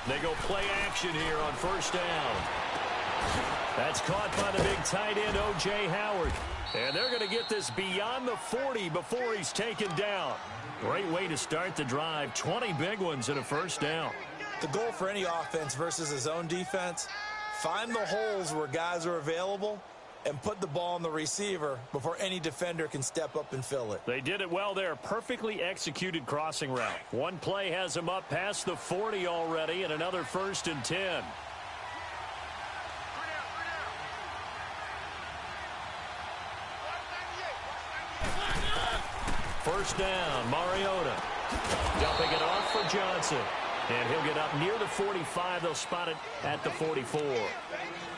They go play action here on first down. That's caught by the big tight end, O.J. Howard. And they're going to get this beyond the 40 before he's taken down. Great way to start the drive. 20 big ones and a first down. The goal for any offense versus a zone defense, find the holes where guys are available and put the ball on the receiver before any defender can step up and fill it. They did it well there. Perfectly executed crossing route. One play has him up past the 40 already, and another 1st and 10. First down, Mariota. Dumping it off for Johnson. And he'll get up near the 45. They'll spot it at the 44.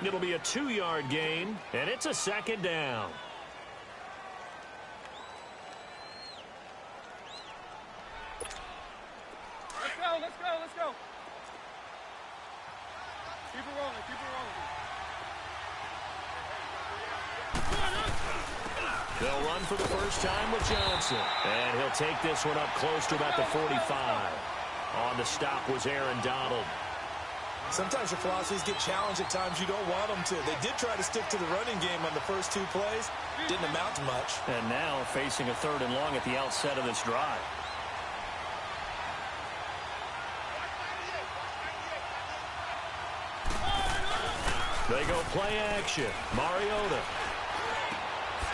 It'll be a 2-yard gain, and it's a 2nd down. Let's go, let's go, let's go. Keep it rolling, keep it rolling. They'll run for the first time with Johnson. And he'll take this one up close to about the 45. On the stop was Aaron Donald. Sometimes your philosophies get challenged at times you don't want them to. They did try to stick to the running game on the first 2 plays. Didn't amount to much. And now facing a 3rd and long at the outset of this drive. They go play action. Mariota.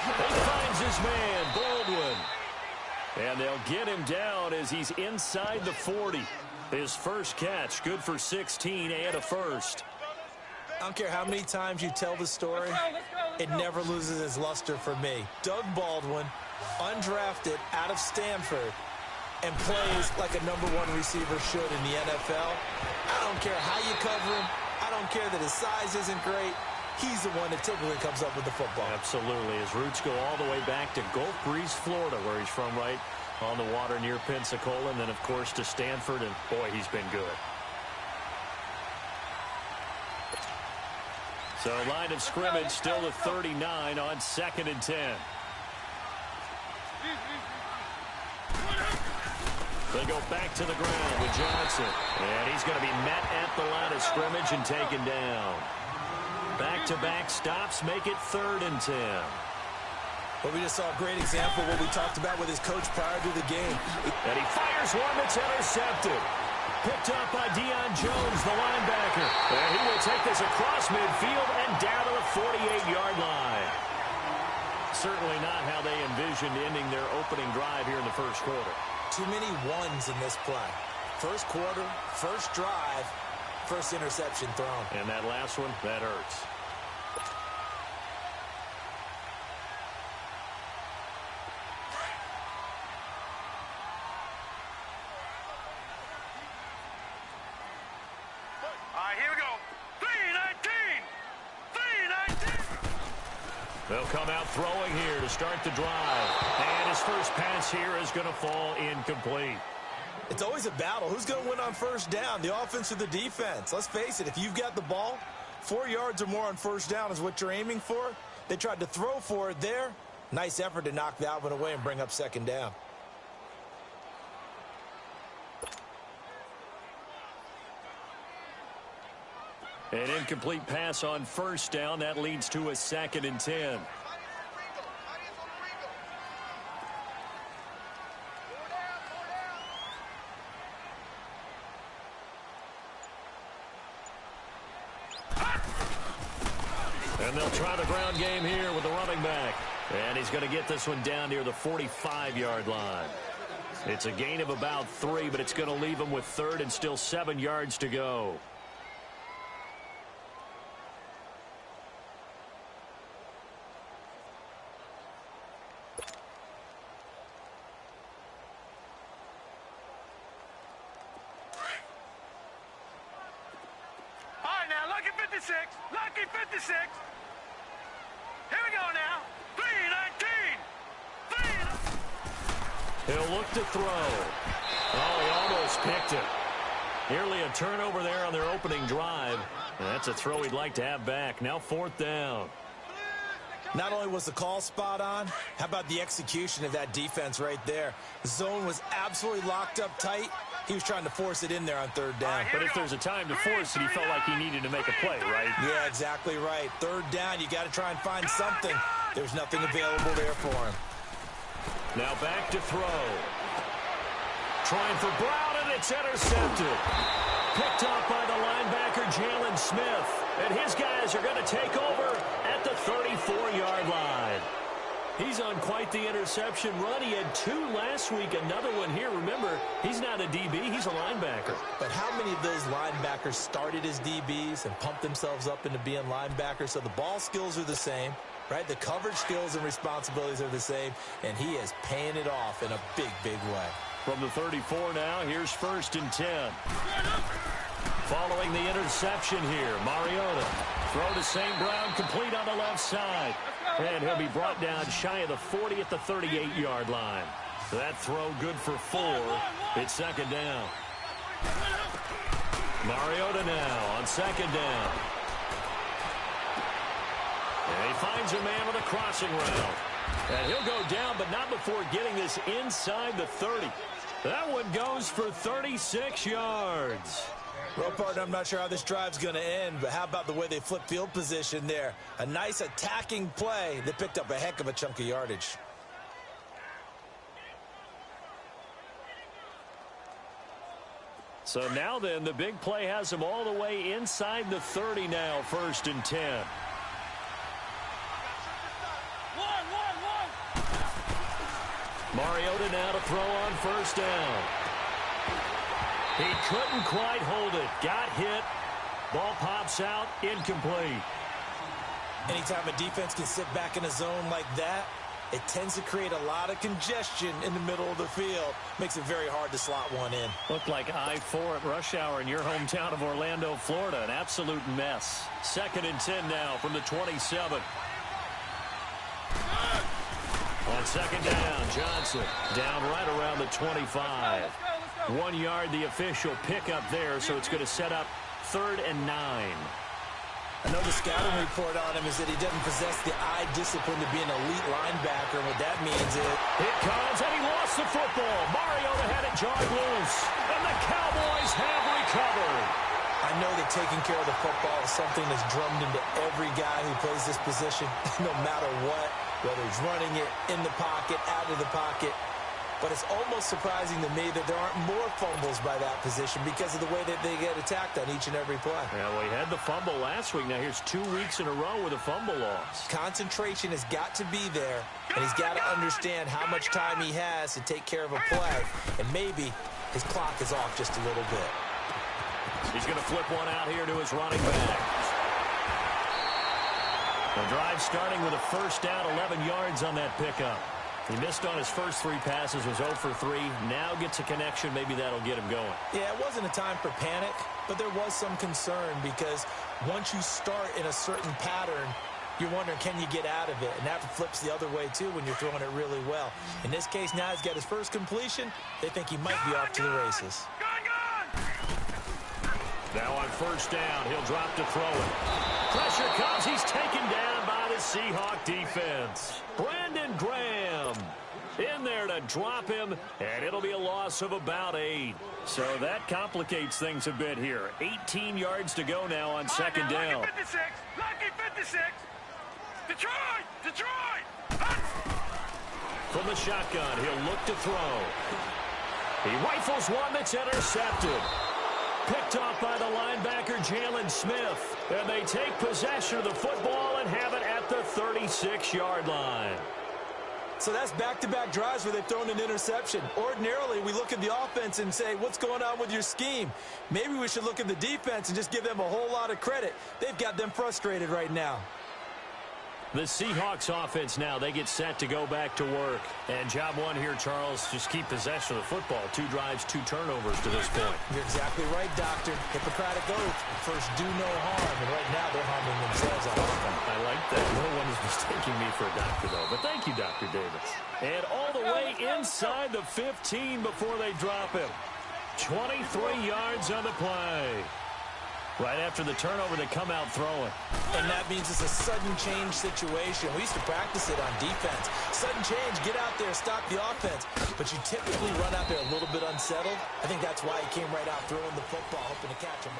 He finds his man, Baldwin. And they'll get him down as he's inside the 40. His first catch, good for 16 and a first. I don't care how many times you tell the story, it never loses its luster for me. Doug Baldwin, undrafted out of Stanford, and plays like a #1 receiver should in the NFL. I don't care how you cover him. I don't care that his size isn't great. He's the one that typically comes up with the football. Absolutely. His roots go all the way back to Gulf Breeze, Florida, where he's from, right on the water near Pensacola, and then, of course, to Stanford, and, boy, he's been good. So, line of scrimmage still at 39 on 2nd and 10. They go back to the ground with Johnson, and he's going to be met at the line of scrimmage and taken down. Back-to-back stops make it 3rd and 10. But we just saw a great example of what we talked about with his coach prior to the game. And he fires one that's intercepted. Picked up by Deion Jones, the linebacker. And he will take this across midfield and down to the 48-yard line. Certainly not how they envisioned ending their opening drive here in the first quarter. Too many ones in this play. First quarter, first drive, first interception thrown. And that last one, that hurts. Here we go. 3-19. They'll come out throwing here to start the drive. And his first pass here is going to fall incomplete. It's always a battle. Who's going to win on first down, the offense or the defense? Let's face it, if you've got the ball, 4 yards or more on first down is what you're aiming for. They tried to throw for it there. Nice effort to knock that one away and bring up 2nd down. An incomplete pass on first down. That leads to a 2nd and 10. And they'll try the ground game here with the running back. And he's going to get this one down near the 45-yard line. It's a gain of about 3, but it's going to leave him with 3rd and still 7 yards to go. Lucky 56. Here we go now. 3-19. He'll look to throw. Oh, he almost picked it. Nearly a turnover there on their opening drive. And that's a throw he'd like to have back. Now 4th down. Not only was the call spot on, how about the execution of that defense right there? The zone was absolutely locked up tight. He was trying to force it in there on third down. But if there's a time to force it, he felt like he needed to make a play, right? Yeah, exactly right. Third down, you got to try and find something. There's nothing available there for him. Now back to throw. Trying for Brown, and it's intercepted. Picked off by the linebacker, Jalen Smith. And his guys are going to take over at the 34-yard line. He's on quite the interception run. He had 2 last week, another one here. Remember, he's not a DB, he's a linebacker. But how many of those linebackers started as DBs and pumped themselves up into being linebackers? So the ball skills are the same, right? The coverage skills and responsibilities are the same, and he is paying it off in a big, big way. From the 34 now, here's 1st and 10. Following the interception here, Mariota. Throw to St. Brown, complete on the left side. And he'll be brought down shy of the 40 at the 38-yard line. That throw good for 4. It's 2nd down. Mariota now on 2nd down. And he finds a man with a crossing route. And he'll go down, but not before getting this inside the 30. That one goes for 36 yards. Well, partner, I'm not sure how this drive's going to end, but how about the way they flip field position there? A nice attacking play that picked up a heck of a chunk of yardage. So now then, the big play has them all the way inside the 30 now, 1st and 10. Mariota now to throw on 1st down. He couldn't quite hold it. Got hit. Ball pops out. Incomplete. Anytime a defense can sit back in a zone like that, it tends to create a lot of congestion in the middle of the field. Makes it very hard to slot one in. Looked like I-4 at rush hour in your hometown of Orlando, Florida. An absolute mess. 2nd and 10 now from the 27. On 2nd down, Johnson down right around the 25. 1 yard, the official pickup there, so it's going to set up 3rd and 9. I know the scouting report on him is that he doesn't possess the eye discipline to be an elite linebacker. What that means is... It comes, and he lost the football. Mariota had it jarred loose, and the Cowboys have recovered. I know that taking care of the football is something that's drummed into every guy who plays this position, no matter what, whether he's running it, in the pocket, out of the pocket. But it's almost surprising to me that there aren't more fumbles by that position because of the way that they get attacked on each and every play. Yeah, well, he had the fumble last week. Now here's 2 weeks in a row with a fumble loss. Concentration has got to be there, and he's got to understand how much time he has to take care of a play, and maybe his clock is off just a little bit. He's going to flip one out here to his running back. The drive starting with a 1st down, 11 yards on that pickup. He missed on his first 3 passes, was 0 for 3. Now gets a connection. Maybe that'll get him going. Yeah, it wasn't a time for panic, but there was some concern because once you start in a certain pattern, you're wondering, can you get out of it? And that flips the other way, too, when you're throwing it really well. In this case, now he's got his first completion. They think he might be off to the races. Now on 1st down, he'll drop to throw it. Pressure comes. He's taken down by the Seahawk defense. Brandon Graham in there to drop him, and it'll be a loss of about 8. So that complicates things a bit here. 18 yards to go now on 2nd down. Lucky 56. Lucky 56. Detroit. From the shotgun, he'll look to throw. He rifles one that's intercepted. Picked off by the linebacker, Jalen Smith. And they take possession of the football and have it at the 36-yard line. So that's back-to-back drives where they've thrown an interception. Ordinarily, we look at the offense and say, what's going on with your scheme? Maybe we should look at the defense and just give them a whole lot of credit. They've got them frustrated right now. The Seahawks offense now, they get set to go back to work. And job one here, Charles, just keep possession of the football. 2 drives, 2 turnovers to this point. You're exactly right, Doctor. Hippocratic oath. First, do no harm. And right now, they're harming themselves on offense. I like that. No one is mistaking me for a doctor, though. But thank you, Dr. Davis. And all the way inside the 15 before they drop him. 23 yards on the play. Right after the turnover, they come out throwing. And that means it's a sudden change situation. We used to practice it on defense. Sudden change, get out there, stop the offense. But you typically run out there a little bit unsettled. I think that's why he came right out throwing the football, hoping to catch him.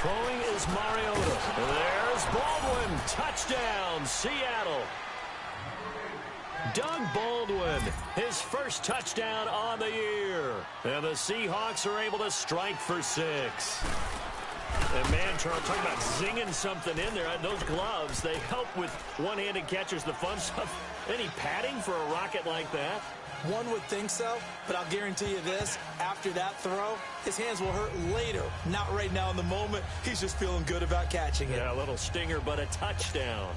Throwing is Mariota. There's Baldwin. Touchdown, Seattle. Doug Baldwin, his first touchdown on the year. And the Seahawks are able to strike for 6. And man, Charles, talking about zinging something in there. Those gloves, they help with one-handed catchers, the fun stuff. Any padding for a rocket like that? One would think so, but I'll guarantee you this. After that throw, his hands will hurt later. Not right now in the moment. He's just feeling good about catching it. Yeah, a little stinger, but a touchdown.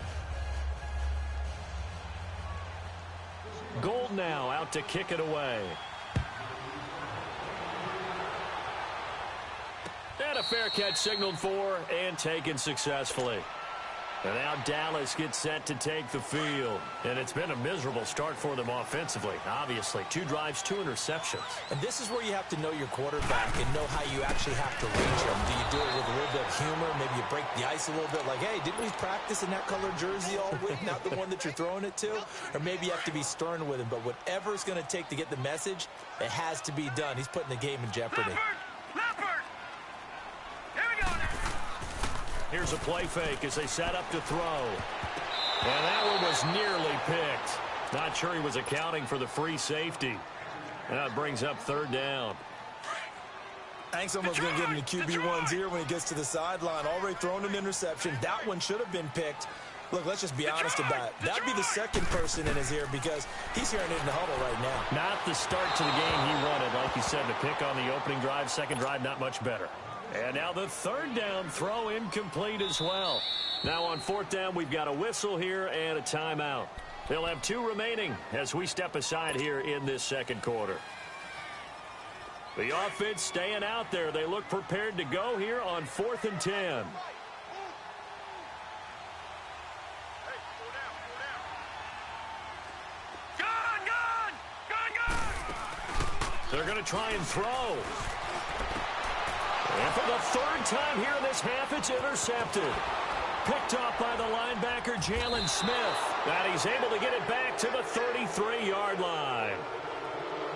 Gold now out to kick it away. And a fair catch signaled for and taken successfully. And now Dallas gets set to take the field. And it's been a miserable start for them offensively, obviously. 2 drives, 2 interceptions. And this is where you have to know your quarterback and know how you actually have to reach him. Do you do it with a little bit of humor? Maybe you break the ice a little bit like, hey, didn't we practice in that colored jersey all week? Not the one that you're throwing it to? Or maybe you have to be stern with him. But whatever it's going to take to get the message, it has to be done. He's putting the game in jeopardy. Leopard! Here we go now. Here's a play fake as they set up to throw. And that one was nearly picked. Not sure he was accounting for the free safety. That brings up 3rd down. I think someone's going to give him the QB1's ear when he gets to the sideline. Already thrown an interception. That one should have been picked. Look, let's just be honest about it. That'd be the second person in his ear because he's hearing it in the huddle right now. Not the start to the game he wanted. Like you said, the pick on the opening drive, second drive, not much better. And now the 3rd down throw incomplete as well. Now on 4th down, we've got a whistle here and a timeout. They'll have 2 remaining as we step aside here in this second quarter. The offense staying out there. They look prepared to go here on 4th and 10. They're going to try and throw. And for the 3rd time here in this half, it's intercepted. Picked off by the linebacker, Jalen Smith. And he's able to get it back to the 33-yard line.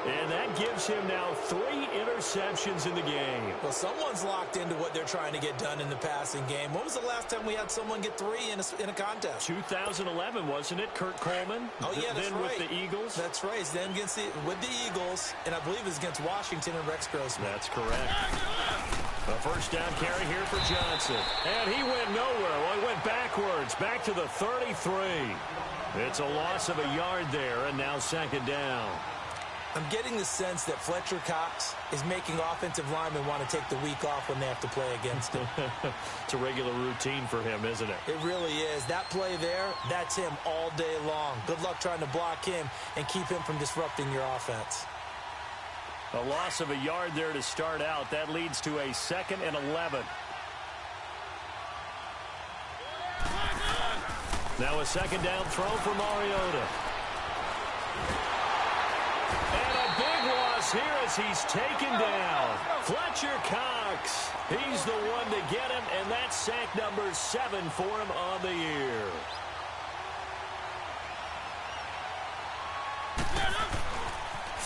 And that gives him now 3 interceptions in the game. Well, someone's locked into what they're trying to get done in the passing game. When was the last time we had someone get 3 in a contest? 2011, wasn't it? Kurt Coleman. Oh, yeah, that's then right. with the Eagles. That's right. Then with the Eagles, and I believe it was against Washington and Rex Grossman. That's correct. A first down carry here for Johnson. And he went nowhere. Well, he went backwards, back to the 33. It's a loss of a yard there, and now 2nd down. I'm getting the sense that Fletcher Cox is making offensive linemen want to take the week off when they have to play against him. It's a regular routine for him, isn't it? It really is. That play there, that's him all day long. Good luck trying to block him and keep him from disrupting your offense. A loss of a yard there to start out. That leads to a 2nd and 11. Now a 2nd down throw for Mariota. And a big loss here as he's taken down. Fletcher Cox. He's the one to get him, and that's sack number 7 for him on the year.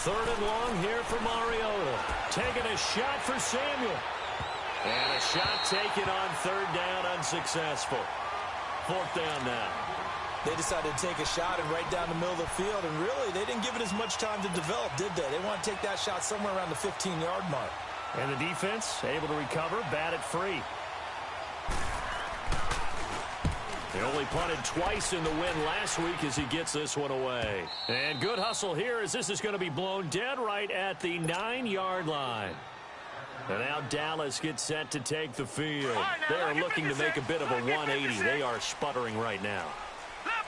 Third and long here for Mariota. Taking a shot for Samuel. And a shot taken on 3rd down, unsuccessful. 4th down now. They decided to take a shot and right down the middle of the field, and really, they didn't give it as much time to develop, did they? They want to take that shot somewhere around the 15-yard mark. And the defense able to recover, bat it free. He only punted twice in the win last week as he gets this one away. And good hustle here as this is going to be blown dead right at the 9-yard line. And now Dallas gets set to take the field. They are looking to make a bit of a 180. They are sputtering right now.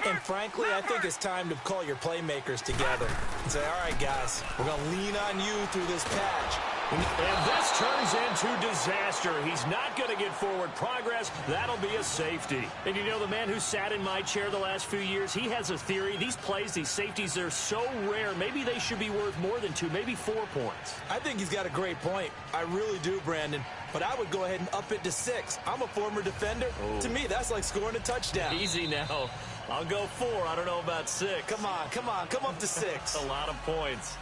And frankly, I think it's time to call your playmakers together and say, all right, guys, we're going to lean on you through this patch. And this turns to disaster. He's not going to get forward progress. That'll be a safety. And you know, the man who sat in my chair the last few years, he has a theory. These plays, these safeties, they're so rare. Maybe they should be worth more than 2, maybe 4 points. I think he's got a great point. I really do, Brandon. But I would go ahead and up it to 6. I'm a former defender. Oh. To me, that's like scoring a touchdown. Easy now. I'll go 4. I don't know about 6. Come on. Come up to 6. A lot of points.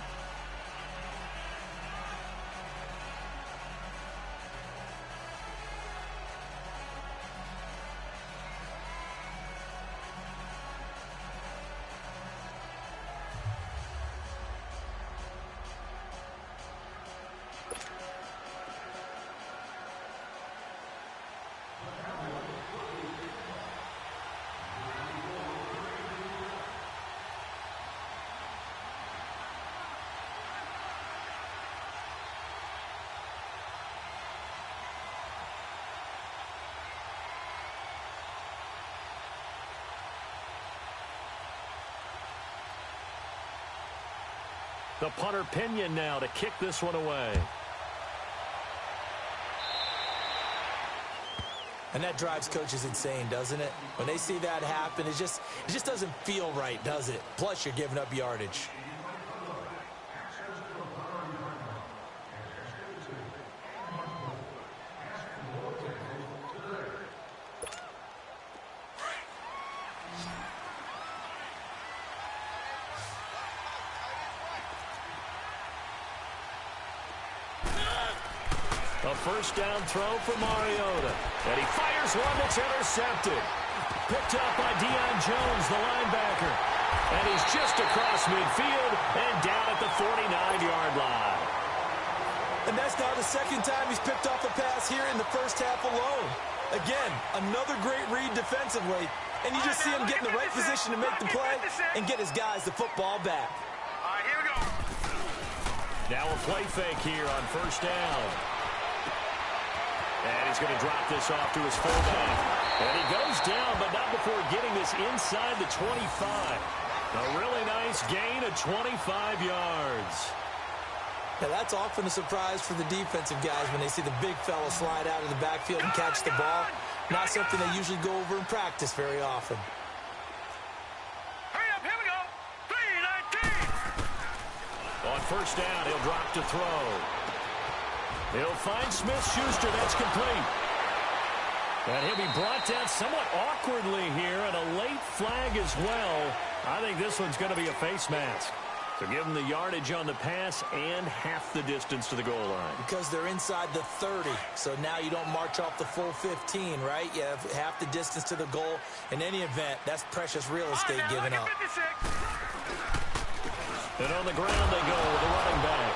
The punter Pinion now to kick this one away. And that drives coaches insane, doesn't it? When they see that happen, it just doesn't feel right, does it? Plus, you're giving up yardage. A first down throw for Mariota. And he fires one that's intercepted. Picked up by Deion Jones, the linebacker. And he's just across midfield and down at the 49-yard line. And that's now the second time he's picked off a pass here in the first half alone. Again, another great read defensively. And you just see him get in the right position to make the play and get his guys the football back. All right, here we go. Now a play fake here on first down. And he's going to drop this off to his fullback. And he goes down, but not before getting this inside the 25. A really nice gain of 25 yards. Now, that's often a surprise for the defensive guys when they see the big fella slide out of the backfield and catch the ball. Not something they usually go over in practice very often. Hurry up, here we go. 3-19. On first down, he'll drop to throw. He'll find Smith-Schuster. That's complete. And he'll be brought down somewhat awkwardly here, and a late flag as well. I think this one's going to be a face mask. So give him the yardage on the pass and half the distance to the goal line. Because they're inside the 30, so now you don't march off the full 15, right? You have half the distance to the goal. In any event, that's precious real estate given up. And on the ground they go with the running back.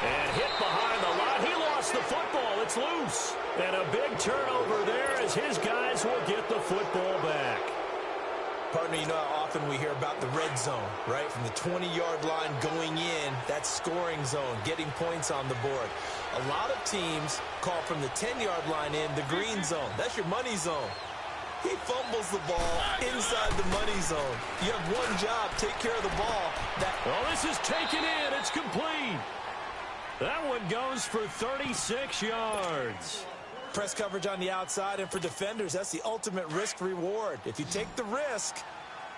And hit behind the line. He lost the football. It's loose. And a big turnover there as his guys will get the football back. Partner, you know how often we hear about the red zone, right? From the 20-yard line going in, that's scoring zone, getting points on the board. A lot of teams call from the 10-yard line in the green zone. That's your money zone. He fumbles the ball inside the money zone. You have one job, take care of the ball. Well, this is taken in. It's complete. That one goes for 36 yards. Press coverage on the outside, and for defenders, that's the ultimate risk-reward. If you take the risk,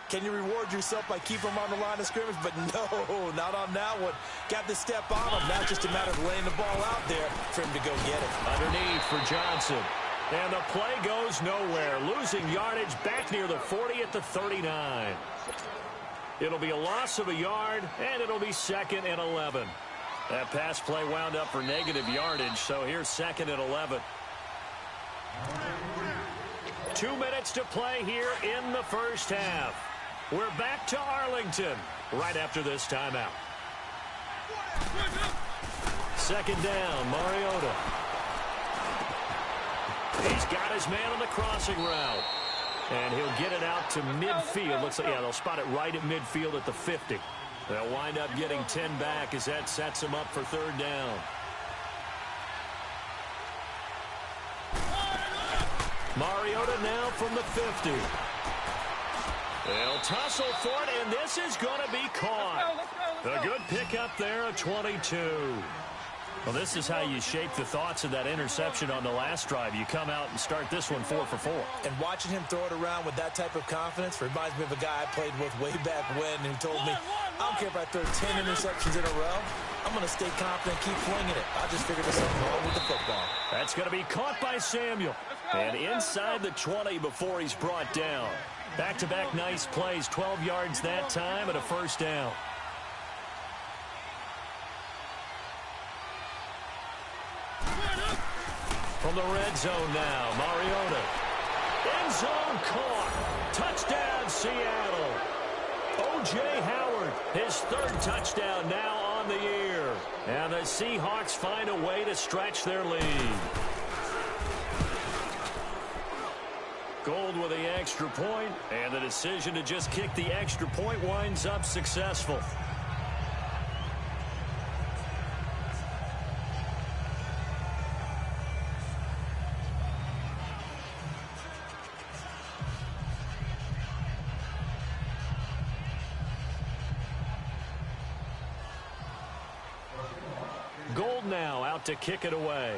can you reward yourself by keeping them on the line of scrimmage? But no, not on that one. Got the step on him. Now just a matter of laying the ball out there for him to go get it. Underneath for Johnson. And the play goes nowhere. Losing yardage back near the 40 at the 39. It'll be a loss of a yard, and it'll be 2nd and 11. That pass play wound up for negative yardage, so here's 2nd and 11. 2 minutes to play here in the first half. We're back to Arlington right after this timeout. 2nd down, Mariota. He's got his man on the crossing route. And he'll get it out to midfield. Looks like, yeah, they'll spot it right at midfield at the 50. They'll wind up getting 10 back as that sets them up for 3rd down. Mariota now from the 50. They'll tussle for it, and this is going to be caught. A good pickup there of 22. Well, this is how you shape the thoughts of that interception on the last drive. You come out and start this one 4 for 4. And watching him throw it around with that type of confidence reminds me of a guy I played with way back when who told me, I don't care if I throw 10 interceptions in a row. I'm going to stay confident, keep flinging it. I just figured there's something wrong with the football. That's going to be caught by Samuel. And inside the 20 before he's brought down. Back-to-back nice plays, 12 yards that time and a first down. From the red zone now, Mariota. End zone caught. Touchdown, Seattle. O.J. Howard, his third touchdown now on the year. And the Seahawks find a way to stretch their lead. Gold with the extra point, and the decision to just kick the extra point winds up successful. Gold now out to kick it away.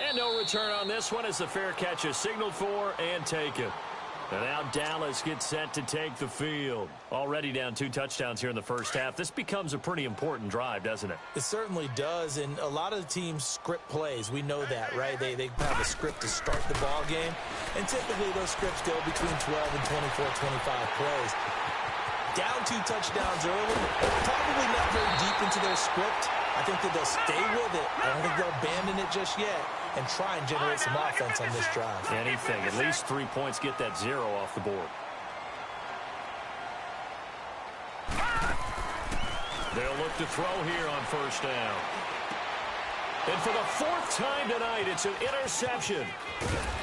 And no return on this one as the fair catch is signaled for and taken. And now Dallas gets set to take the field. Already down 2 touchdowns here in the first half. This becomes a pretty important drive, doesn't it? It certainly does, and a lot of the teams script plays. We know that, right? They have a script to start the ball game, and typically those scripts go between 12 and 24, 25 plays. Down 2 touchdowns early, probably not very deep into their script. I think that they'll stay with it. I don't think they'll abandon it just yet and try and generate some offense on this drive. Anything. At least 3 points, get that 0 off the board. They'll look to throw here on first down. And for the 4th time tonight, it's an interception.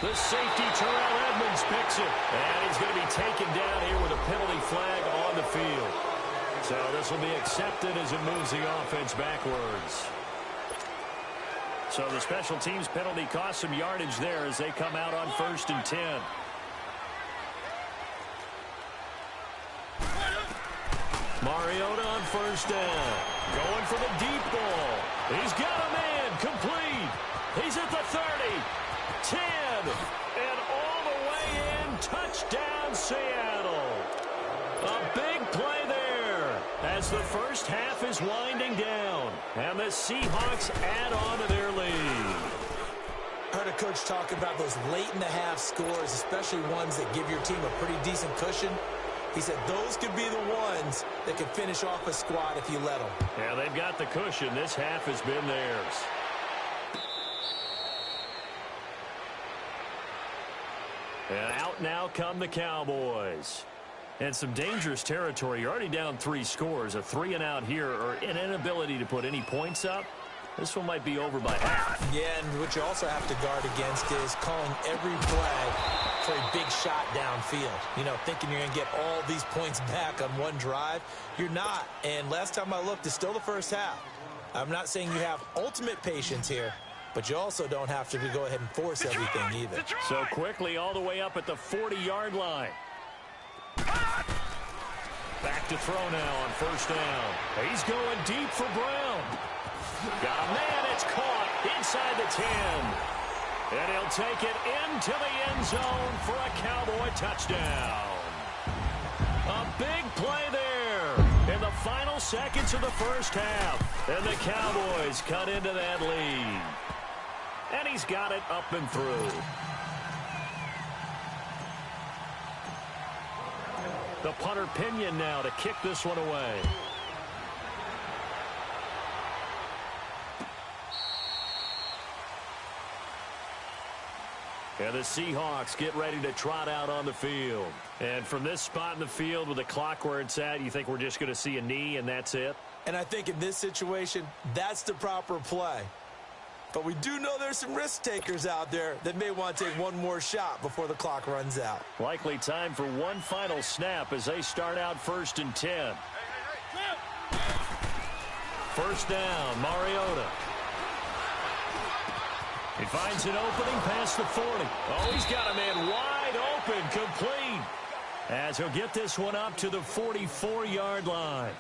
The safety, Terrell Edmonds, picks it. And he's going to be taken down here with a penalty flag on the field. So this will be accepted as it moves the offense backwards. So the special teams penalty cost some yardage there as they come out on 1st and 10. Mariota on first down. Going for the deep ball. He's got a man complete. He's at the 30, 10, and all the way in. Touchdown, Seattle. A big play there as the first half is winding down. And the Seahawks add on to their lead. I heard a coach talk about those late-in-the-half scores, especially ones that give your team a pretty decent cushion. He said those could be the ones that could finish off a squad if you let them. Yeah, they've got the cushion. This half has been theirs. And out now come the Cowboys. And some dangerous territory. You're already down 3 scores. A 3-and-out here or an inability to put any points up. This one might be over by half. Yeah, and what you also have to guard against is calling every play for a big shot downfield. You know, thinking you're going to get all these points back on one drive. You're not. And last time I looked, it's still the first half. I'm not saying you have ultimate patience here, but you also don't have to go ahead and force everything either. So quickly all the way up at the 40-yard line. Back to throw now on first down. He's going deep for Brown. Got a man, it's caught inside the 10. And he'll take it into the end zone for a Cowboy touchdown. A big play there in the final seconds of the first half. And the Cowboys cut into that lead. And he's got it up and through. The punter Pinion now to kick this one away. And the Seahawks get ready to trot out on the field. And from this spot in the field with the clock where it's at, you think we're just going to see a knee and that's it? And I think in this situation, that's the proper play. But we do know there's some risk takers out there that may want to take one more shot before the clock runs out. Likely time for one final snap as they start out 1st and 10. First down, Mariota. He finds an opening past the 40. Oh, he's got a man wide open, complete. As he'll get this one up to the 44-yard line.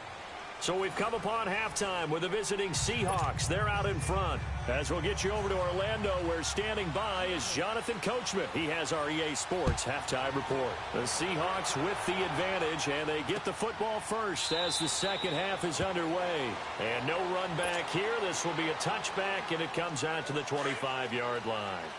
So we've come upon halftime with the visiting Seahawks. They're out in front. As we'll get you over to Orlando, where standing by is Jonathan Coachman. He has our EA Sports halftime report. The Seahawks with the advantage, and they get the football first as the second half is underway. And no run back here. This will be a touchback, and it comes out to the 25-yard line.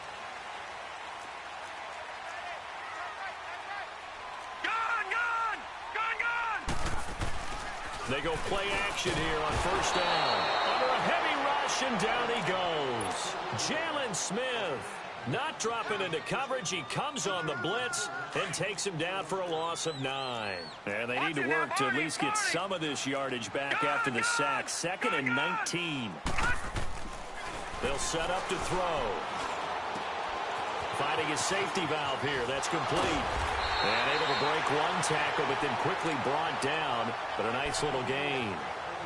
They go play action here on first down. Under a heavy rush, and down he goes. Jalen Smith not dropping into coverage. He comes on the blitz and takes him down for a loss of 9. And they need to work to at least get some of this yardage back after the sack. 2nd and 19. They'll set up to throw. Finding his safety valve here. That's complete. And able to break one tackle, but then quickly brought down. But a nice little gain.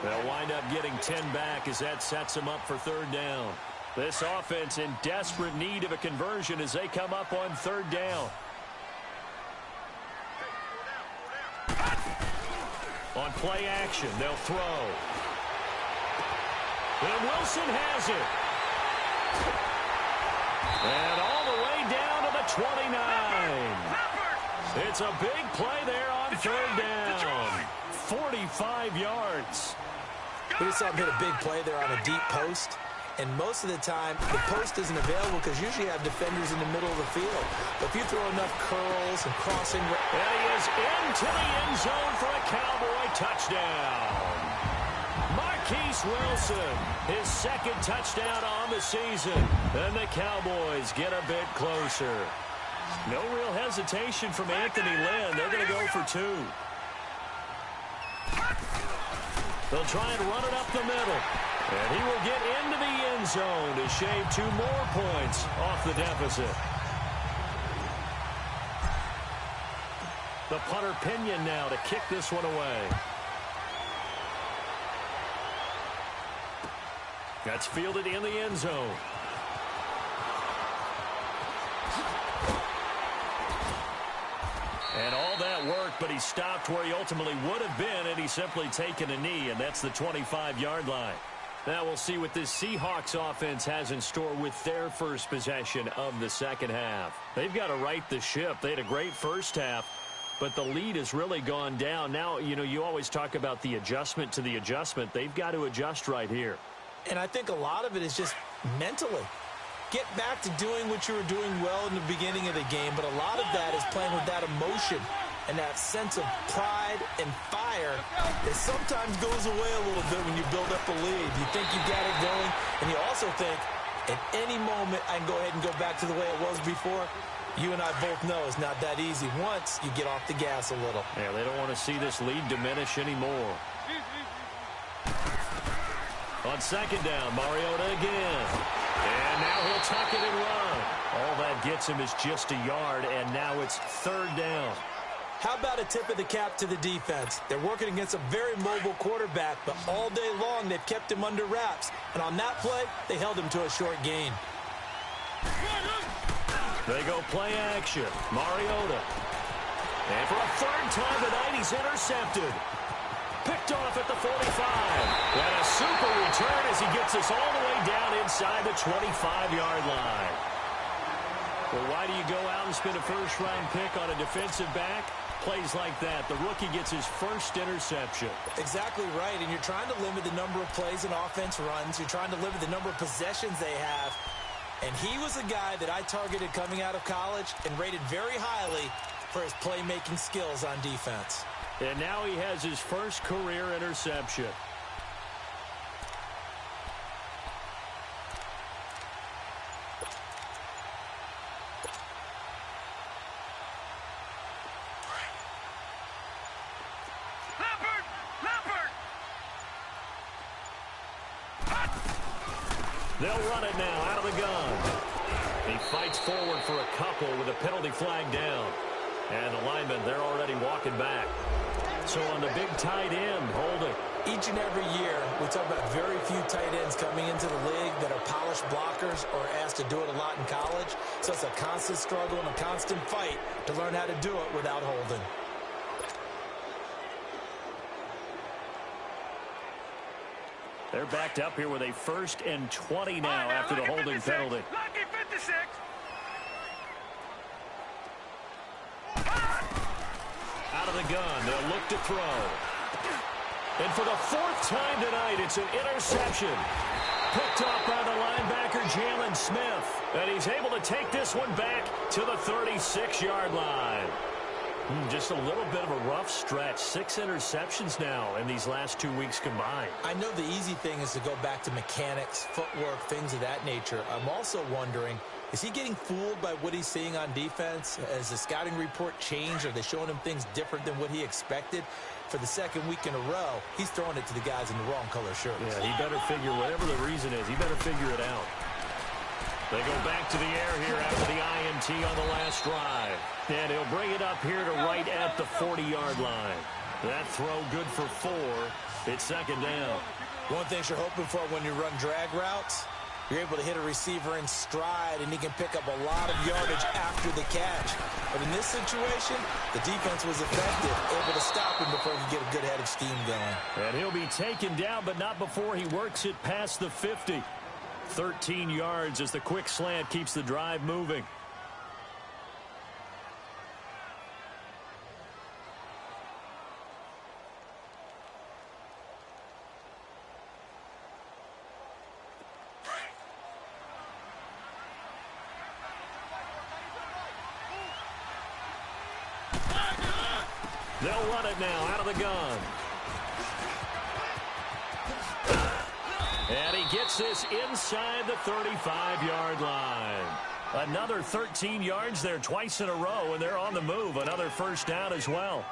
They'll wind up getting 10 back as that sets them up for 3rd down. This offense in desperate need of a conversion as they come up on 3rd down. On play action, they'll throw. And Wilson has it. And all the way down to the 29. It's a big play there on 3rd down. 45 yards. We just saw him hit a big play there on a deep post. And most of the time, the post isn't available because usually you have defenders in the middle of the field. But if you throw enough curls and crossing... And he is into the end zone for a Cowboy touchdown. Marquise Wilson, his 2nd touchdown on the season. And the Cowboys get a bit closer. No real hesitation from Anthony Lynn. They're going to go for 2. They'll try and run it up the middle. And he will get into the end zone to shave 2 more points off the deficit. The punter Pinion now to kick this one away. That's fielded in the end zone. And all that worked, but he stopped where he ultimately would have been, and he's simply taken a knee, and that's the 25-yard line. Now we'll see what this Seahawks offense has in store with their first possession of the second half. They've got to right the ship. They had a great first half, but the lead has really gone down. Now, you know, you always talk about the adjustment to the adjustment. They've got to adjust right here. And I think a lot of it is just mentally. Get back to doing what you were doing well in the beginning of the game, but a lot of that is playing with that emotion and that sense of pride and fire that sometimes goes away a little bit when you build up a lead. You think you got it going, and you also think at any moment I can go ahead and go back to the way it was before. You and I both know it's not that easy once you get off the gas a little. Yeah, they don't want to see this lead diminish anymore. On 2nd down, Mariota again. And now he'll tuck it and run. All that gets him is just a yard, and now it's 3rd down. How about a tip of the cap to the defense? They're working against a very mobile quarterback, but all day long they've kept him under wraps. And on that play, they held him to a short gain. They go play action. Mariota. And for a 3rd time tonight, he's intercepted. Picked off at the 45. And a super return as he gets us all the way down inside the 25-yard line. Well, why do you go out and spend a first-round pick on a defensive back? Plays like that. The rookie gets his first interception. Exactly right, and you're trying to limit the number of plays an offense runs. You're trying to limit the number of possessions they have. And he was a guy that I targeted coming out of college and rated very highly for his playmaking skills on defense. And now he has his first career interception. They'll run it now out of the gun. He fights forward for a couple with a penalty flag down. And the linemen, they're already walking back. So on the big tight end, holding. Each and every year, we talk about very few tight ends coming into the league that are polished blockers or asked to do it a lot in college. So it's a constant struggle and a constant fight to learn how to do it without holding. They're backed up here with a 1st and 20 now after the holding penalty. Lucky 56. Out of the gun, they'll look to throw. And for the 4th time tonight, it's an interception. Picked up by the linebacker, Jalen Smith. And he's able to take this one back to the 36-yard line. Just a little bit of a rough stretch. 6 interceptions now in these last 2 weeks combined. I know the easy thing is to go back to mechanics, footwork, things of that nature. I'm also wondering, is he getting fooled by what he's seeing on defense? Has the scouting report changed? Are they showing him things different than what he expected? For the 2nd week in a row, he's throwing it to the guys in the wrong color shirts. Yeah, he better figure, whatever the reason is, he better figure it out. They go back to the air here after the INT on the last drive. And he'll bring it up here to right at the 40-yard line. That throw good for 4. It's 2nd down. One thing you're hoping for when you run drag routes, you're able to hit a receiver in stride, and he can pick up a lot of yardage after the catch. But in this situation, the defense was effective, able to stop him before he could get a good head of steam going. And he'll be taken down, but not before he works it past the 50. 13 yards as the quick slant keeps the drive moving. They'll run it now out of the gun. And he gets this inside the 35-yard line. Another 13 yards there twice in a row, and they're on the move. Another 1st down as well.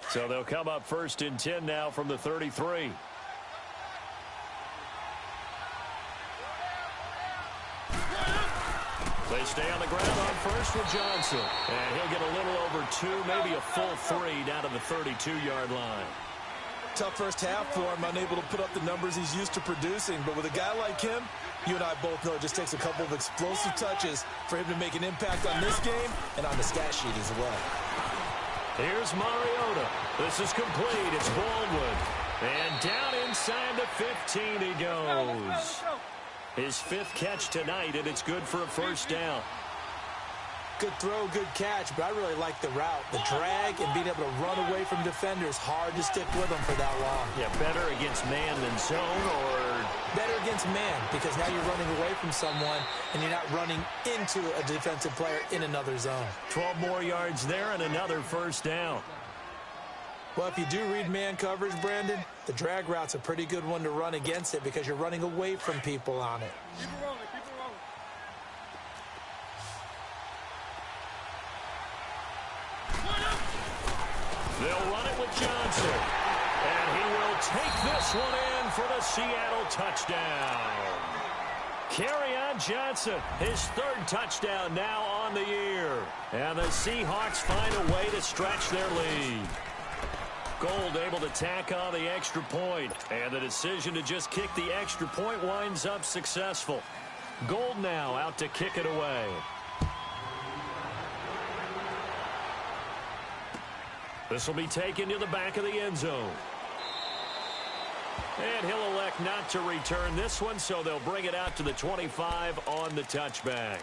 So they'll come up 1st and 10 now from the 33. They stay on the ground on 1st with Johnson. And he'll get a little over 2, maybe a full 3 down to the 32-yard line. Tough first half for him, unable to put up the numbers he's used to producing. But with a guy like him, you and I both know it just takes a couple of explosive touches for him to make an impact on this game and on the stat sheet as well. Here's Mariota. This is complete. It's Baldwin. And down inside the 15 he goes. His 5th catch tonight, and it's good for a 1st down. Good throw, good catch, but I really like the route. The drag and being able to run away from defenders, hard to stick with them for that long. Yeah, better against man than zone, or better against man, because now you're running away from someone and you're not running into a defensive player in another zone. 12 more yards there and another 1st down. Well, if you do read man coverage, Brandon, the drag route's a pretty good one to run against it because you're running away from people on it. Keep it rolling, keep it rolling. They'll run it with Johnson. And he will take this one in for the Seattle touchdown. Kerryon Johnson, his 3rd touchdown now on the year. And the Seahawks find a way to stretch their lead. Gold able to tack on the extra point. And the decision to just kick the extra point winds up successful. Gold now out to kick it away. This will be taken to the back of the end zone. And he'll elect not to return this one, so they'll bring it out to the 25 on the touchback.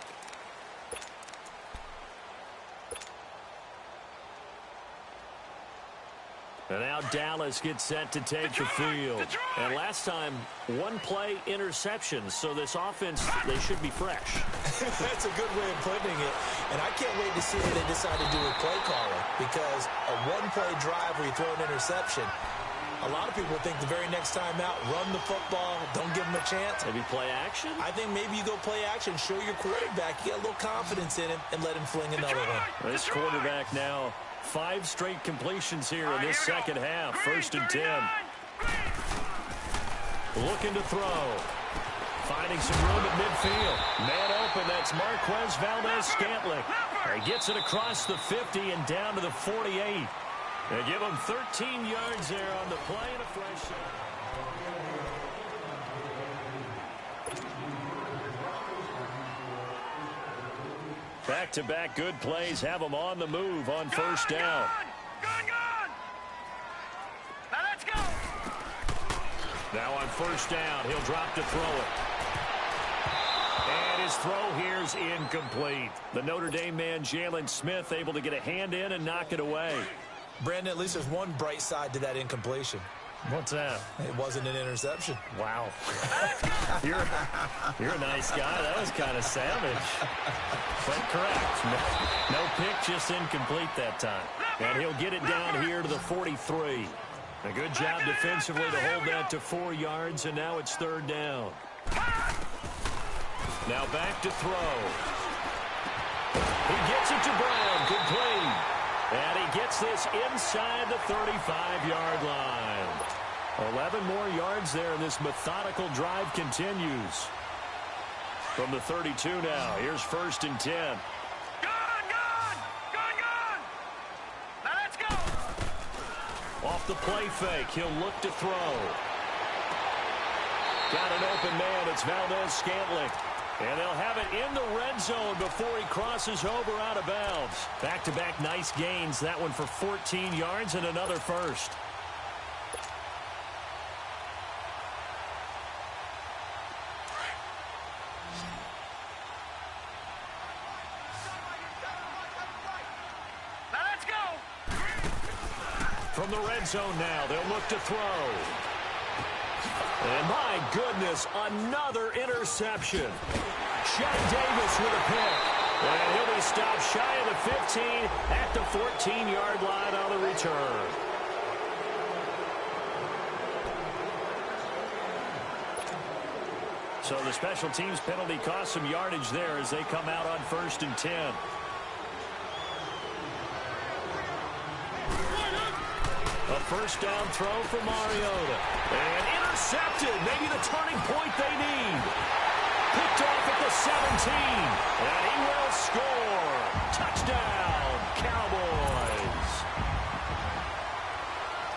And now Dallas gets set to take the field. And last time, 1-play interception. So this offense, they should be fresh. That's a good way of putting it. And I can't wait to see what they decide to do with play calling. Because a 1-play drive where you throw an interception, a lot of people think the very next time out, run the football, don't give them a chance. Maybe play action? I think maybe you go play action, show your quarterback, get a little confidence in him, and let him fling another one. This quarterback now, 5 straight completions here in this second half. 1st and 10. Looking to throw. Finding some room at midfield. Man open, that's Marquez Valdez-Scantling. He gets it across the 50 and down to the 48. They give him 13 yards there on the play and a fresh shot. Back-to-back good plays have him on the move on first down. Gone! Now let's go! Now on first down, he'll drop to throw it. And his throw here's incomplete. The Notre Dame man, Jalen Smith, able to get a hand in and knock it away. Brandon, at least there's one bright side to that incompletion. What's that? It wasn't an interception. Wow. You're a nice guy. That was kind of savage. But correct. No pick, just incomplete that time. And he'll get it down here to the 43. A good job defensively to hold that to 4 yards, and now it's third down. Now back to throw. He gets it to Brown, complete. And he gets this inside the 35-yard line. 11 more yards there, and this methodical drive continues. From the 32 now, here's first and 10. Gone! Now let's go! Off the play fake, he'll look to throw. Got an open man, it's Valdez-Scantling. And they'll have it in the red zone before he crosses over out of bounds. Back-to-back nice gains. That one for 14 yards and another first. Now let's go! From the red zone now, they'll look to throw. And my goodness, another interception. Shaq Davis with a pick. And he'll be stopped shy of the 15 at the 14-yard line on the return. So the special teams penalty cost some yardage there as they come out on first and 10. A first down throw for Mariota. And intercepted. Maybe the turning point they need. Picked off at the 17. And he will score. Touchdown, Cowboys.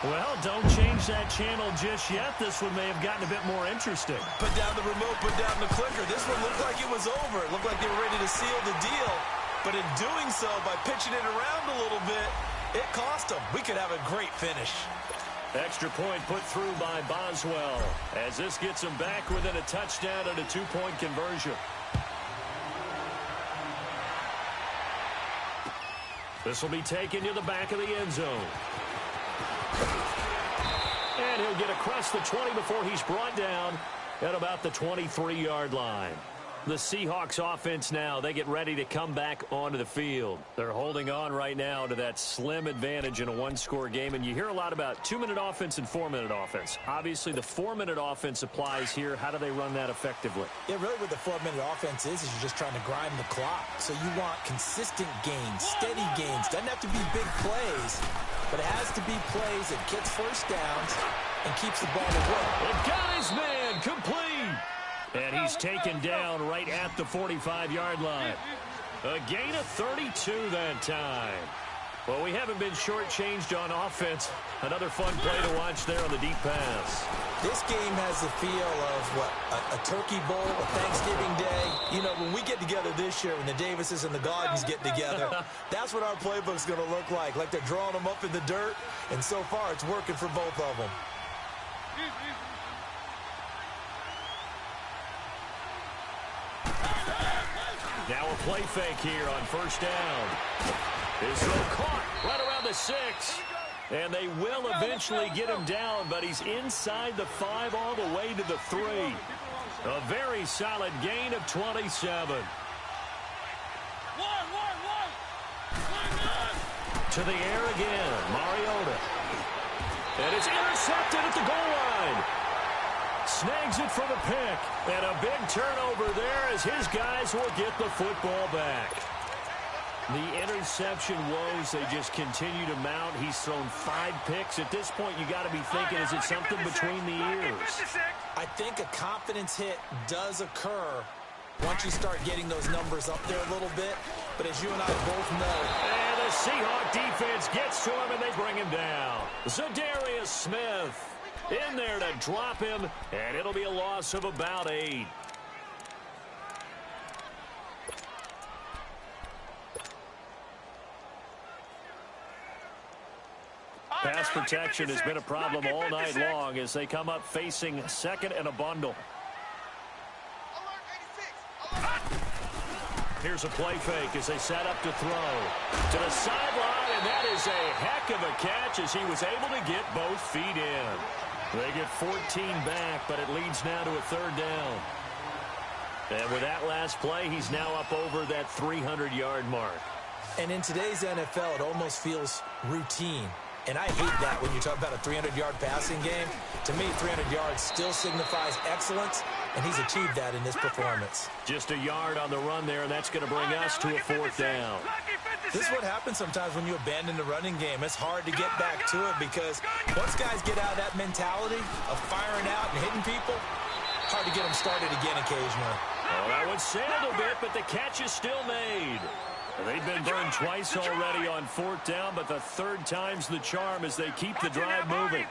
Well, don't change that channel just yet. This one may have gotten a bit more interesting. Put down the remote, put down the clicker. This one looked like it was over. It looked like they were ready to seal the deal. But in doing so, by pitching it around a little bit, it cost them. We could have a great finish. Extra point put through by Boswell as this gets him back within a touchdown and a 2-point conversion. This will be taken to the back of the end zone. And he'll get across the 20 before he's brought down at about the 23-yard line. The Seahawks offense now, they get ready to come back onto the field. They're holding on right now to that slim advantage in a one-score game. And you hear a lot about 2-minute offense and 4-minute offense. Obviously, the 4-minute offense applies here. How do they run that effectively? Yeah, really what the 4-minute offense is you're just trying to grind the clock. So you want consistent gains, steady gains. Doesn't have to be big plays, but it has to be plays that gets first downs and keeps the ball away. They've got his man complete. And he's taken down right at the 45-yard line. A gain of 32 that time. Well, we haven't been shortchanged on offense. Another fun play to watch there on the deep pass. This game has the feel of, what, a Turkey Bowl, a Thanksgiving Day. You know, when we get together this year, when the Davises and the Gaudens get together, that's what our playbook's going to look like. Like they're drawing them up in the dirt, and so far it's working for both of them. Now a play fake here on first down. His throw caught right around the 6. And they will eventually get him down, but he's inside the 5 all the way to the 3. A very solid gain of 27. To the air again, Mariota. And it's intercepted at the goal line. Snags it for the pick. And a big turnover there as his guys will get the football back. The interception woes, they just continue to mount. He's thrown 5 picks. At this point, you got to be thinking, is it something between the ears? I think a confidence hit does occur once you start getting those numbers up there a little bit. But as you and I both know. And the Seahawk defense gets to him, and they bring him down. Zadarius Smith in there to drop him, and it'll be a loss of about 8. pass protection has been a problem all night long as they come up facing second and a bundle. Here's a play fake as they set up to throw. To the sideline, and that is a heck of a catch as he was able to get both feet in. They get 14 back, but it leads now to a third down. And with that last play, he's now up over that 300-yard mark. And in today's NFL, it almost feels routine. And I hate that when you talk about a 300-yard passing game. To me, 300 yards still signifies excellence, and he's achieved that in this performance. Just a yard on the run there, and that's going to bring us to a fourth down. This is what happens sometimes when you abandon the running game. It's hard to get back to it because once guys get out of that mentality of firing out and hitting people, hard to get them started again occasionally. Oh, that one sailed a bit, but the catch is still made. They've been burned twice already on fourth down, but the third time's the charm as they keep the drive moving.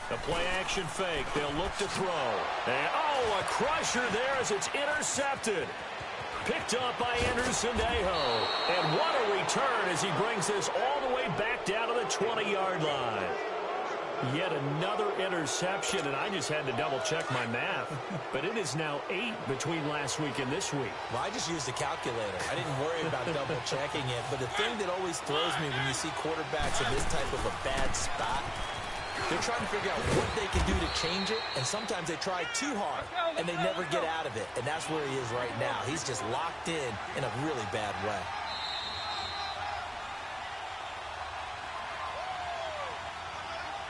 The play-action fake. They'll look to throw. And, oh, a crusher there as it's intercepted. Picked up by Anderson Dejo. And what a return as he brings this all the way back down to the 20-yard line. Yet another interception, and I just had to double-check my math. But it is now 8 between last week and this week. Well, I just used a calculator. I didn't worry about double-checking it. But the thing that always throws me when you see quarterbacks in this type of a bad spot, they're trying to figure out what they can do to change it, and sometimes they try too hard, and they never get out of it. And that's where he is right now. He's just locked in a really bad way.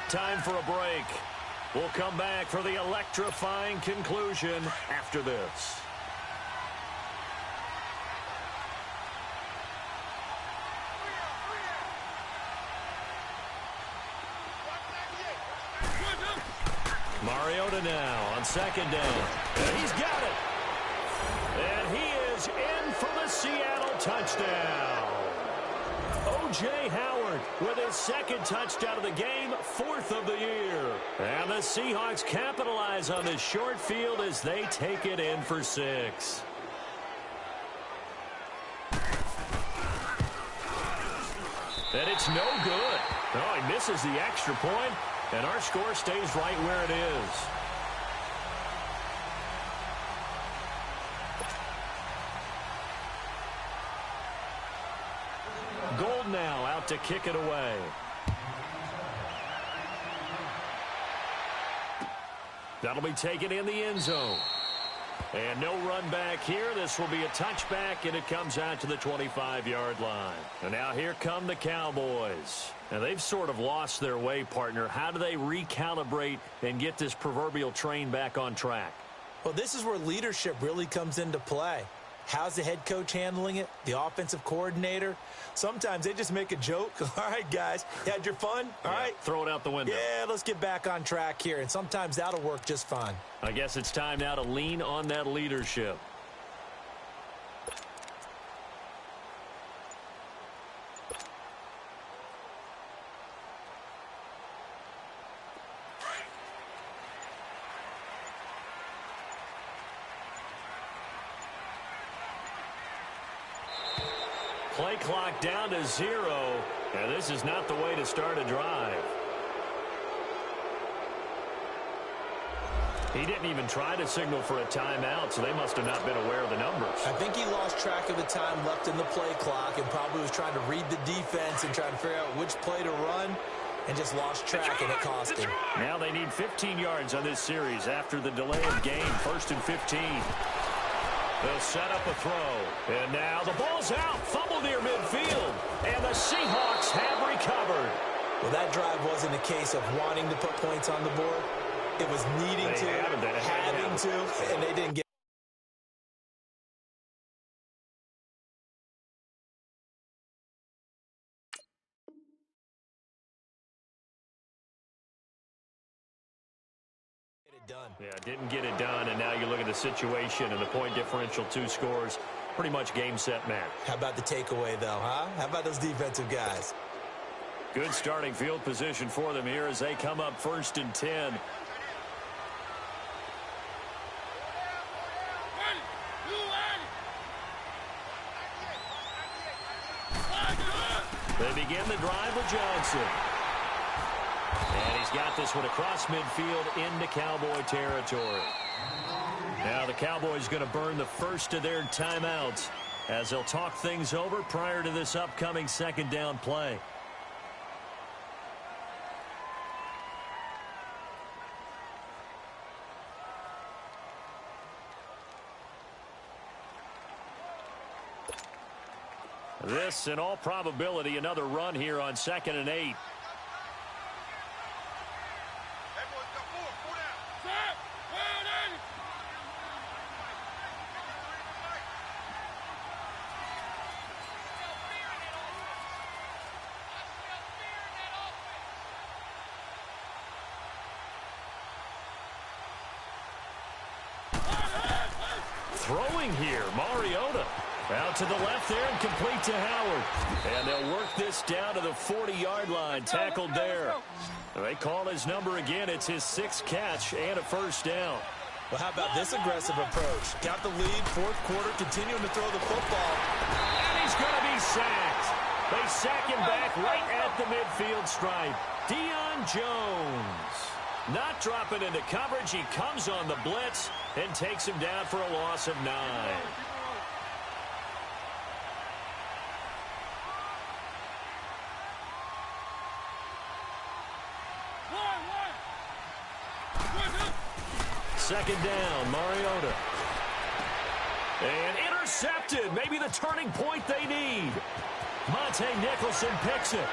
Time for a break. We'll come back for the electrifying conclusion after this. Mariota now on second down. And he's got it. And he is in for the Seattle touchdown. O.J. Howard with his second touchdown of the game, 4th of the year. And the Seahawks capitalize on this short field as they take it in for 6. And it's no good. Oh, he misses the extra point, and our score stays right where it is. Gold now out to kick it away. That'll be taken in the end zone. And no run back here. This will be a touchback, and it comes out to the 25-yard line. And now here come the Cowboys. And they've sort of lost their way, partner. How do they recalibrate and get this proverbial train back on track? Well, this is where leadership really comes into play. How's the head coach handling it? The offensive coordinator? Sometimes they just make a joke. All right, guys, you had your fun? All right. Throw it out the window. Yeah, let's get back on track here. And sometimes that'll work just fine. I guess it's time now to lean on that leadership. Play clock down to 0, and this is not the way to start a drive. He didn't even try to signal for a timeout, so they must have not been aware of the numbers. I think he lost track of the time left in the play clock and probably was trying to read the defense and trying to figure out which play to run and just lost track, and it cost him. Now they need 15 yards on this series after the delay of game. 1st and 15. They'll set up a throw. And now the ball's out. Fumble near midfield. And the Seahawks have recovered. Well, that drive wasn't a case of wanting to put points on the board. It was needing to, having to, and they didn't get it done. Yeah, didn't get it done, and now you look at the situation and the point differential, 2 scores, pretty much game, set, match. How about the takeaway, though, huh? How about those defensive guys? Good starting field position for them here as they come up 1st and 10. They begin the drive with Johnson. And he's got this one across midfield into Cowboy territory. Now the Cowboys going to burn the first of their timeouts as they'll talk things over prior to this upcoming second down play. This, in all probability, another run here on 2nd and 8. Throwing here, Mariota. Out to the left there and complete to Howard. And they'll work this down to the 40-yard line. Tackled there. They call his number again. It's his 6th catch and a first down. Well, how about this aggressive approach? Got the lead, 4th quarter, continuing to throw the football. And he's going to be sacked. They sack him back right at the midfield stripe. Deion Jones. Not dropping into coverage. He comes on the blitz and takes him down for a loss of 9. Second down, Mariota. And intercepted. Maybe the turning point they need. Monte Nicholson picks it.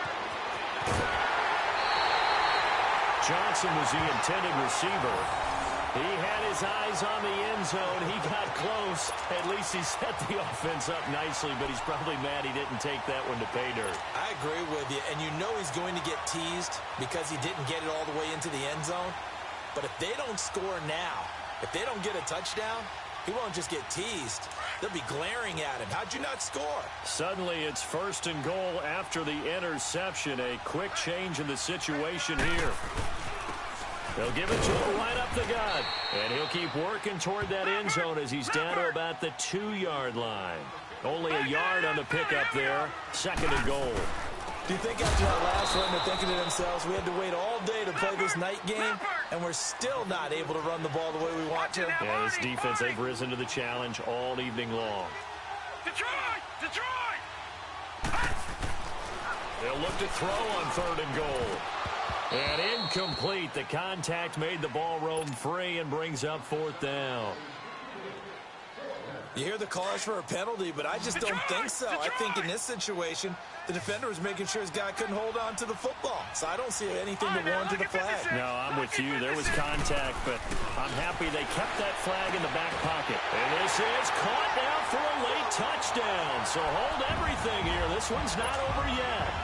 Johnson was the intended receiver. He had his eyes on the end zone. He got close. At least he set the offense up nicely, but he's probably mad he didn't take that one to pay dirt. I agree with you, and you know he's going to get teased because he didn't get it all the way into the end zone. But if they don't score now, if they don't get a touchdown, he won't just get teased. They'll be glaring at him. How'd you not score? Suddenly it's 1st and goal after the interception. A quick change in the situation here. They'll give it to him right up the gut. And he'll keep working toward that end zone as he's down to about the 2-yard line. Only a yard on the pickup there. 2nd and goal. Do you think after that last run they're thinking to themselves, we had to wait all day to play this night game, and we're still not able to run the ball the way we want to? Yeah, this defense, they've risen to the challenge all evening long. Detroit! They'll look to throw on 3rd and goal. And incomplete. The contact made the ball roam free and brings up 4th down. You hear the calls for a penalty, but I just don't think so. I think in this situation, the defender was making sure his guy couldn't hold on to the football. So I don't see anything to warrant to the flag. No, I'm with you. There was contact, but I'm happy they kept that flag in the back pocket. And this is caught now for a late touchdown. So hold everything here. This one's not over yet.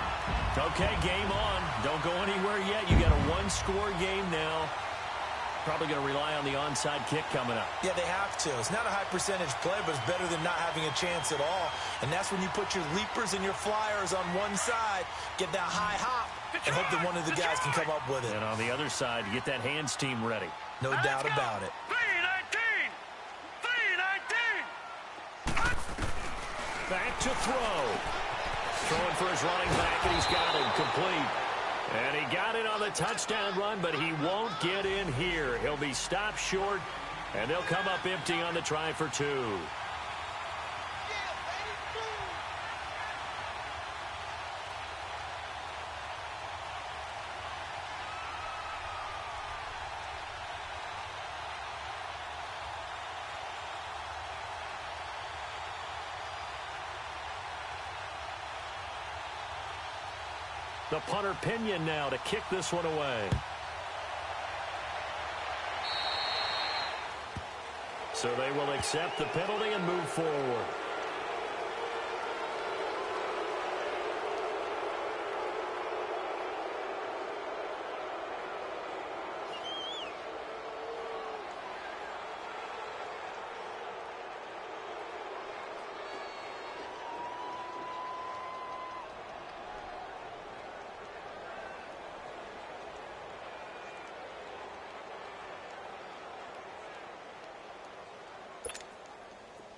Okay, game on. Don't go anywhere yet. You got a 1-score game now. Probably going to rely on the onside kick coming up. Yeah, they have to. It's not a high percentage play, but it's better than not having a chance at all. And that's when you put your leapers and your flyers on one side, get that high hop, and hope that one of the guys can come up with it. And on the other side, you get that hands team ready. No doubt about it. 3-19! Back to throw. Throwing for his running back, and he's got it complete. And he got it on the touchdown run, but he won't get in here. He'll be stopped short, and they'll come up empty on the try for 2. The punter Pinion now to kick this one away. So they will accept the penalty and move forward.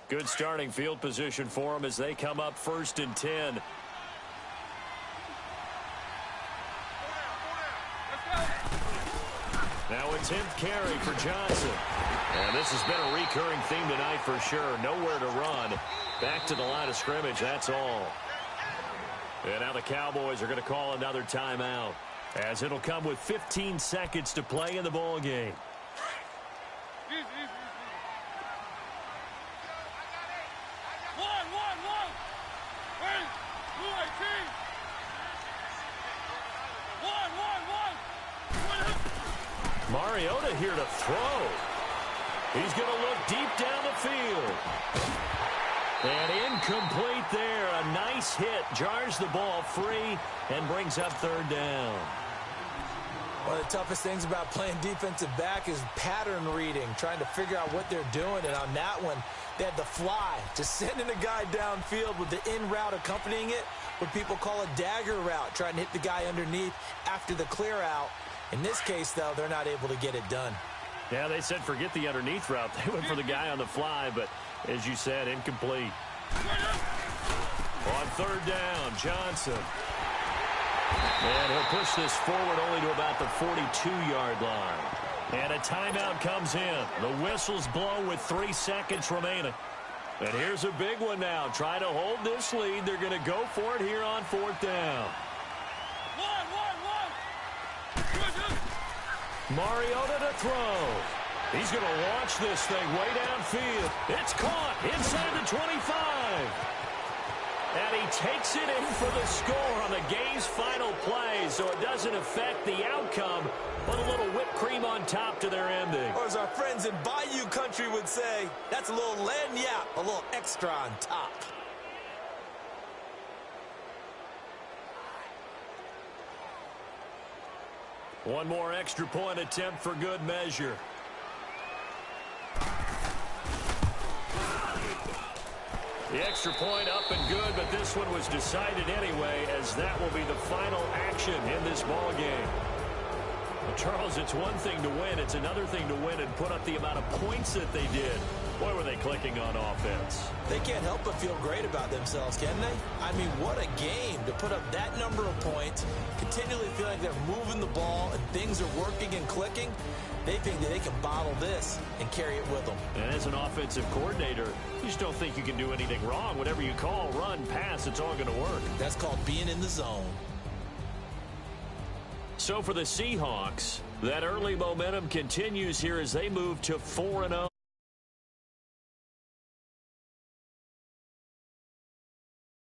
Good starting field position for them as they come up 1st and 10. a 10th carry for Johnson. And this has been a recurring theme tonight for sure. Nowhere to run. Back to the line of scrimmage, that's all. And now the Cowboys are going to call another timeout, as it'll come with 15 seconds to play in the ball game. Mariota here to throw. He's going to look deep down the field. And incomplete there. A nice hit. Jars the ball free and brings up third down. One of the toughest things about playing defensive back is pattern reading, trying to figure out what they're doing. And on that one, they had the fly, just sending a guy downfield with the in route accompanying it, what people call a dagger route, trying to hit the guy underneath after the clear out. In this case, though, they're not able to get it done. Yeah, they said forget the underneath route. They went for the guy on the fly, but as you said, incomplete. On third down, Johnson. And he'll push this forward only to about the 42-yard line. And a timeout comes in. The whistles blow with 3 seconds remaining. And here's a big one now. Trying to hold this lead. They're going to go for it here on fourth down. Mariota to throw. He's going to launch this thing way downfield. It's caught inside the 25. And he takes it in for the score on the game's final play, so it doesn't affect the outcome, but a little whipped cream on top to their ending. Or as our friends in Bayou country would say, that's a little lagniappe, a little extra on top. One more extra point attempt for good measure. The extra point up and good, but this one was decided anyway, as that will be the final action in this ball game. Well, Charles, it's one thing to win. It's another thing to win and put up the amount of points that they did. Boy, were they clicking on offense. They can't help but feel great about themselves, can they? I mean, what a game to put up that number of points, continually feel like they're moving the ball and things are working and clicking. They think that they can bottle this and carry it with them. And as an offensive coordinator, you just don't think you can do anything wrong. Whatever you call, run, pass, it's all going to work. That's called being in the zone. So for the Seahawks, that early momentum continues here as they move to 4-0.